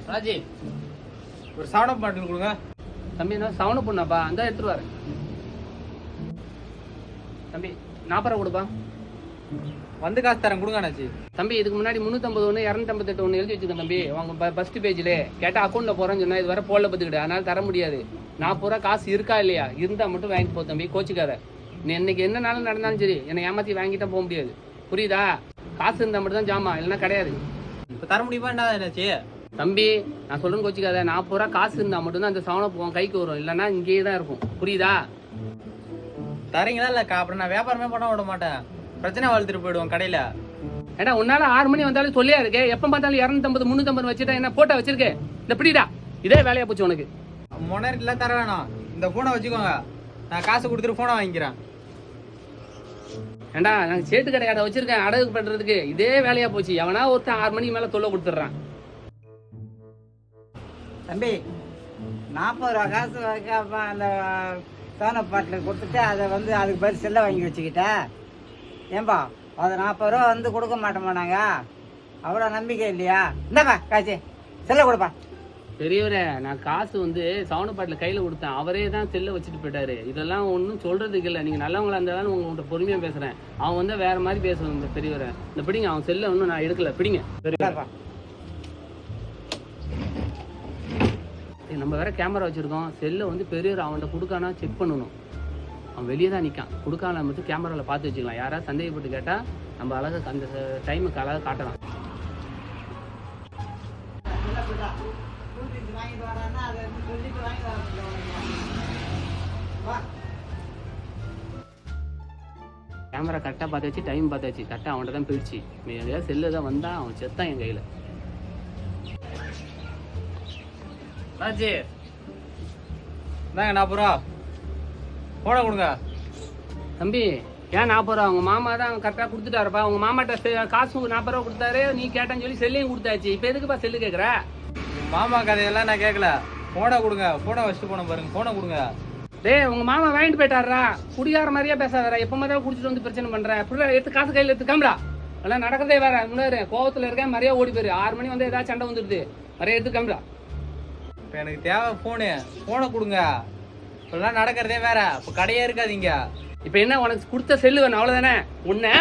ராஜி ஒரு சவனப் பாட்டில் கொடுங்க. தம்பி என்ன சவனப் பொண்ணாப்பா? அந்த எடுத்துட்டு வரேன் தம்பி. 40 ரூபா கொடுப்பா. வந்து காசு தரேன் கொடுங்க அண்ணாச்சி. தம்பி இதுக்கு முன்னாடி 350 ஒன்று 258 ஒன்று எழுதி வச்சுக்கேன் தம்பி. அவங்க ஃபர்ஸ்ட் பேஜில் கேட்டால் அக்கௌண்ட்டில் போகிறேன்னு சொன்னால் இது வர போடல பார்த்துக்கிட்டு, அதனால தர முடியாது. 40 ரூபா காசு இருக்கா இல்லையா? இருந்தால் மட்டும் வாங்கிட்டு போ தம்பி, கோச்சிக்காத. நீ இன்னைக்கு என்ன நாளும் நடந்தாலும் சரி என்னை ஏமாற்றி வாங்கிட்டா போக முடியாது, புரியுதா? காசு இருந்தால் மட்டும் தான் ஜாமா, இல்லைன்னா கிடையாது. இப்போ தர முடியுமா என்ன அண்ணாச்சி? தம்பி நான் சொல்கிறேன்னு கோச்சிக்காத. 40 ரூபா காசு இருந்தால் மட்டும்தான் அந்த சவனப் போவோம் கைக்கு வரும், இல்லைன்னா இங்கேயே தான் இருக்கும், புரியுதா? தரீங்களா இல்லைக்கா? அப்புறம் நான் வியாபாரமே பண்ண விட மாட்டேன், பிரச்சனை வளர்த்துட்டு போயிடுவோம் கடையில். ஏன்னா உன்னால 6 மணி வந்தாலும் சொல்லியா இருக்கு, எப்போ பார்த்தாலும் 250 350 வச்சுட்டா என்ன போட்டா வச்சிருக்கேன். இந்த பிடிடா, இதே வேலையா போச்சு உனக்கு. முன்னாடிலாம் தர வேணாம், இந்த ஃபோனை வச்சுக்கோங்க, நான் காசு கொடுத்துட்டு ஃபோனை வாங்கிக்கிறேன். ஏண்டா நாங்கள் சேட்டு கடையாட வச்சிருக்கேன் அடகு பண்ணுறதுக்கு, இதே வேலையா போச்சு. எவனா ஒருத்தன் 6 மணிக்கு மேலே தொல்லை கொடுத்துட்றான். தம்பி 40 ரூபா காசு வைக்காம அந்த சோனப் பாட்டில் கொடுத்துட்டு அதை வந்து அதுக்கு பதில் செல்லை வாங்கி வச்சுக்கிட்டேன். ஏன்பா அதை 40 ரூபா வந்து கொடுக்க மாட்டோமா நாங்கள்? அவ்வளோ நம்பிக்கை இல்லையா? இந்தாப்பா காசு, செல்லை கொடுப்பா. பெரியவரே நான் காசு வந்து சவுனப் பாட்டில் கையில் கொடுத்தேன், அவரே தான் செல்லை வச்சுட்டு போயிட்டாரு. இதெல்லாம் ஒன்றும் சொல்கிறதுக்கு இல்லை, நீங்கள் நல்லவங்களா இருந்தாலும் உங்கள்கிட்ட பொறுமையாக பேசுகிறேன். அவன் வந்து வேறு மாதிரி பேசுவான் இந்த பெரியவரை. இந்த பிடிங்க, அவன் செல்லை ஒன்றும் நான் எடுக்கல, பிடிங்க பெரியவரா. நம்ம வேற கேமரா வச்சுருக்கோம், செல்லை வந்து பெரியவர் அவன்கிட்ட கொடுக்கானா செக் பண்ணணும். அவன் வெளியே தான் நிற்கான், கொடுக்கான மட்டும் கேமராவில் பார்த்து வச்சுக்கலாம். யாராவது சந்தேகப்பட்டு கேட்டால் நம்ம அழகாக அந்த டைமுக்கு அழகாக காட்டலாம். கேமரா கரெக்டாக பார்த்தாச்சு, டைம் பார்த்தாச்சு, கரெக்டாக அவன்கிட்ட தான் போயிடுச்சு. எதையாவது செல்லு தான் வந்தான், அவன் செத்தான் என் கையில். ராஜி இந்தாங்க 40 ரூபா, ஃபோனை கொடுங்க. தம்பி ஏன் 40 ரூபா? அவங்க மாமா தான் கரெக்டாக கொடுத்துட்டாருப்பா. அவங்க மாமாட்ட காசு 40 ரூபா கொடுத்தாரு, நீ கேட்டான்னு சொல்லி செல்லையும் கொடுத்தாச்சு. இப்போ எதுக்குப்பா செல்லு கேட்குற? மாமா கதையெல்லாம் நான் கேட்கல, ஃபோனை கொடுங்க. ஃபோனை வச்சுட்டு போன பாருங்க, ஃபோனை கொடுங்க. டேய் உங்க மாமா வாங்கிட்டு போயிட்டாரா? குடிகார மாதிரியா பேசாதரா? எப்போ மாதிரி குடிச்சிட்டு வந்து பிரச்சனை பண்றேன். அப்படிலாம் எடுத்து காசு கையில் எடுத்து காமிடா. அதெல்லாம் நடக்கிறதே வேற. முன்னாடி கோவத்தில் இருக்கேன், மறையா ஓடி போயிரு. 6 மணி வந்து ஏதாவது சண்டை வந்துடுது, மறையா எடுத்து காமிடா. இப்போ எனக்கு தேவை ஃபோனு, ஃபோனை கொடுங்க. இப்பெல்லாம் நடக்கிறதே வேற, இப்போ கடையே இருக்காதீங்க. இப்போ என்ன உனக்கு கொடுத்த செல்லு வேணும், அவ்வளோதானே? உன்னை